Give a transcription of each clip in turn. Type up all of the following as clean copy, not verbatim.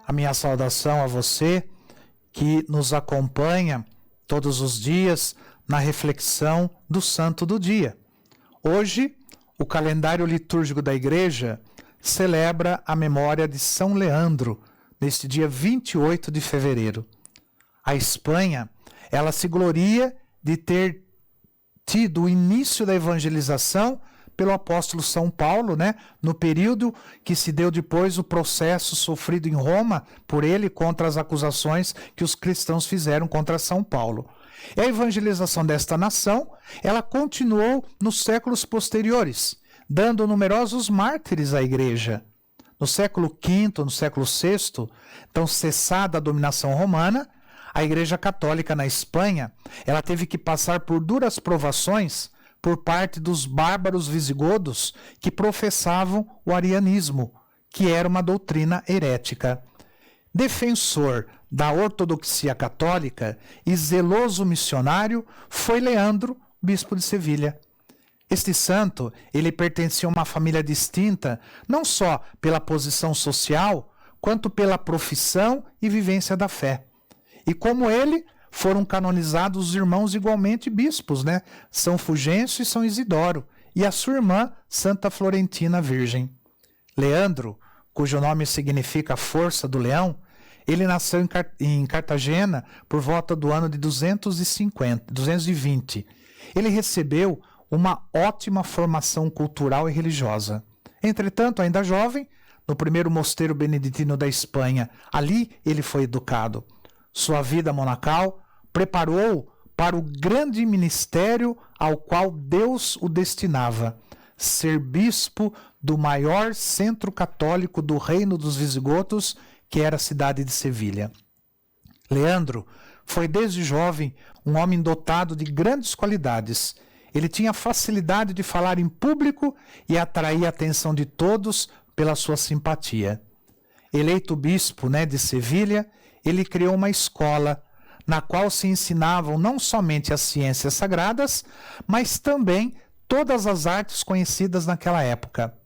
a minha saudação a você que nos acompanha todos os dias na reflexão do Santo do Dia. Hoje, o calendário litúrgico da Igreja celebra a memória de São Leandro, neste dia 28 de fevereiro. A Espanha, ela se gloria de ter tido o início da evangelização pelo apóstolo São Paulo, no período que se deu depois o processo sofrido em Roma por ele contra as acusações que os cristãos fizeram contra São Paulo. E a evangelização desta nação, ela continuou nos séculos posteriores, dando numerosos mártires à Igreja. No século V, no século VI, então cessada a dominação romana, a Igreja Católica na Espanha, ela teve que passar por duras provações por parte dos bárbaros visigodos que professavam o arianismo, que era uma doutrina herética. Defensor da ortodoxia católica e zeloso missionário foi Leandro, bispo de Sevilha. Este santo, ele pertencia a uma família distinta, não só pela posição social, quanto pela profissão e vivência da fé. E como ele, foram canonizados os irmãos igualmente bispos, São Fulgêncio e São Isidoro, e a sua irmã, Santa Florentina Virgem. Leandro, cujo nome significa força do leão, ele nasceu em Cartagena por volta do ano de 220. Ele recebeu uma ótima formação cultural e religiosa. Entretanto, ainda jovem, no primeiro mosteiro beneditino da Espanha, ali ele foi educado. Sua vida monacal preparou para o grande ministério ao qual Deus o destinava, ser bispo do maior centro católico do reino dos visigodos, que era a cidade de Sevilha. Leandro foi desde jovem um homem dotado de grandes qualidades. Ele tinha facilidade de falar em público e atrair a atenção de todos pela sua simpatia. Eleito bispo de Sevilha, ele criou uma escola na qual se ensinavam não somente as ciências sagradas, mas também todas as artes conhecidas naquela época.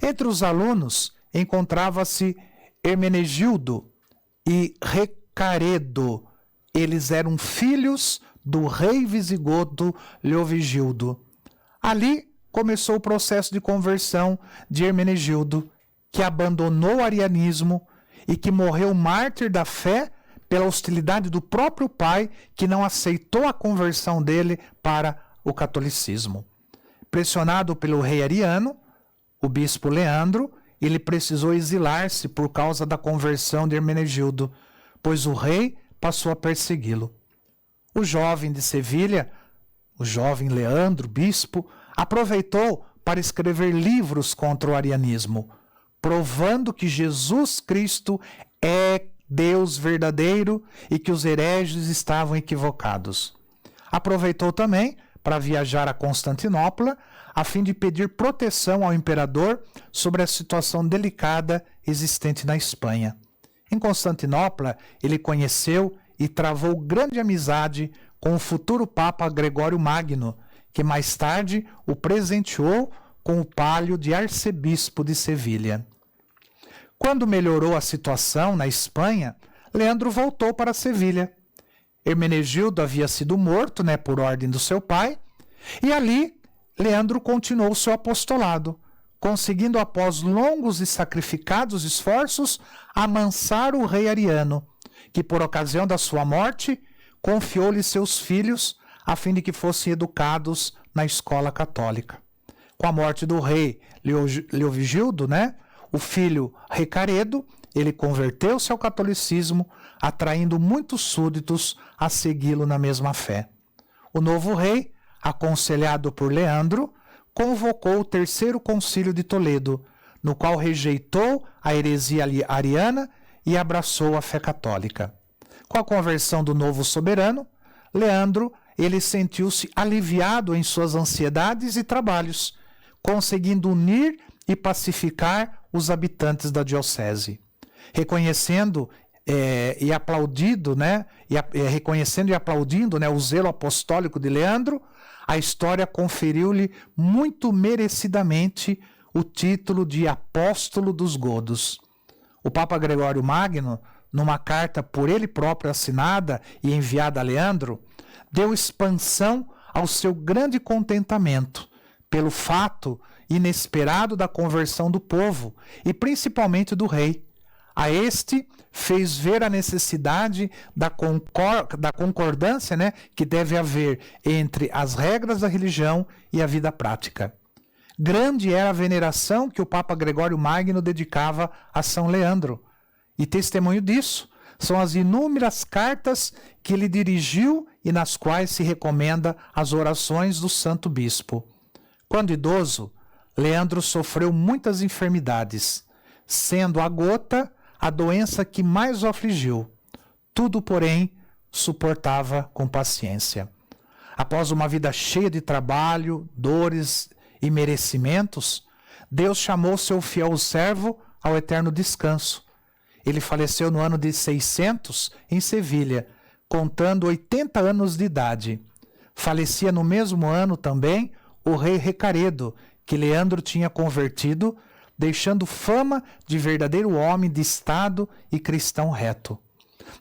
Entre os alunos encontrava-se Hermenegildo e Recaredo. Eles eram filhos do rei visigodo Leovigildo. Ali começou o processo de conversão de Hermenegildo, que abandonou o arianismo e que morreu mártir da fé pela hostilidade do próprio pai, que não aceitou a conversão dele para o catolicismo. Pressionado pelo rei ariano, o bispo Leandro, ele precisou exilar-se por causa da conversão de Hermenegildo, pois o rei passou a persegui-lo. O jovem de Sevilha, o jovem Leandro, bispo, aproveitou para escrever livros contra o arianismo, provando que Jesus Cristo é Deus verdadeiro e que os hereges estavam equivocados. Aproveitou também para viajar a Constantinopla, a fim de pedir proteção ao imperador sobre a situação delicada existente na Espanha. Em Constantinopla, ele conheceu e travou grande amizade com o futuro Papa Gregório Magno, que mais tarde o presenteou com o palio de arcebispo de Sevilha. Quando melhorou a situação na Espanha, Leandro voltou para Sevilha. Hermenegildo havia sido morto, por ordem do seu pai, e ali Leandro continuou seu apostolado, conseguindo, após longos e sacrificados esforços, amansar o rei ariano, que, por ocasião da sua morte, confiou-lhe seus filhos, a fim de que fossem educados na escola católica. Com a morte do rei Leovigildo, o filho Recaredo, ele converteu-se ao catolicismo, atraindo muitos súditos a segui-lo na mesma fé. O novo rei, aconselhado por Leandro, convocou o terceiro concílio de Toledo, no qual rejeitou a heresia ariana e abraçou a fé católica. Com a conversão do novo soberano, Leandro, ele sentiu-se aliviado em suas ansiedades e trabalhos, conseguindo unir e pacificar os habitantes da diocese. Reconhecendo e aplaudindo, reconhecendo e aplaudindo o zelo apostólico de Leandro, a história conferiu-lhe muito merecidamente o título de apóstolo dos godos. O Papa Gregório Magno, numa carta por ele próprio assinada e enviada a Leandro, deu expansão ao seu grande contentamento pelo fato inesperado da conversão do povo e principalmente do rei. A este fez ver a necessidade da concordância, que deve haver entre as regras da religião e a vida prática. Grande era a veneração que o Papa Gregório Magno dedicava a São Leandro. E testemunho disso são as inúmeras cartas que ele dirigiu e nas quais se recomenda as orações do Santo Bispo. Quando idoso, Leandro sofreu muitas enfermidades, sendo a gota a doença que mais o afligiu. Tudo, porém, suportava com paciência. Após uma vida cheia de trabalho, dores e merecimentos, Deus chamou seu fiel servo ao eterno descanso. Ele faleceu no ano de 600 em Sevilha, contando 80 anos de idade. Falecia no mesmo ano também o rei Recaredo, que Leandro tinha convertido, deixando fama de verdadeiro homem de Estado e cristão reto.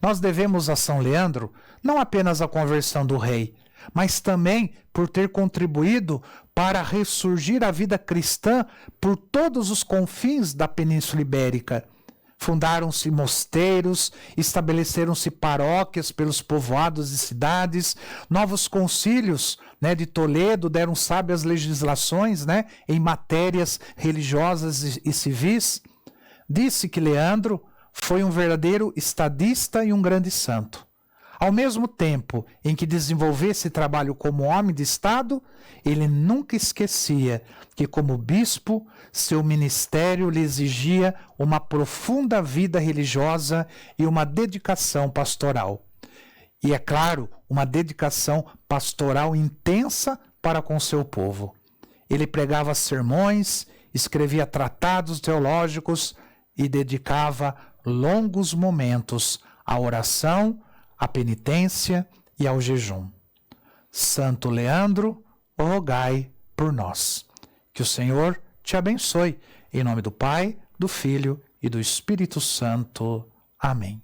Nós devemos a São Leandro não apenas a conversão do rei, mas também por ter contribuído para ressurgir a vida cristã por todos os confins da Península Ibérica. Fundaram-se mosteiros, estabeleceram-se paróquias pelos povoados e cidades, novos concílios de Toledo deram sábias legislações em matérias religiosas e civis. Disse que Leandro foi um verdadeiro estadista e um grande santo. Ao mesmo tempo em que desenvolvia esse trabalho como homem de Estado, ele nunca esquecia que, como bispo, seu ministério lhe exigia uma profunda vida religiosa e uma dedicação pastoral. E, é claro, uma dedicação pastoral intensa para com seu povo. Ele pregava sermões, escrevia tratados teológicos e dedicava longos momentos à oração, à penitência e ao jejum. Santo Leandro, rogai por nós. Que o Senhor te abençoe. Em nome do Pai, do Filho e do Espírito Santo. Amém.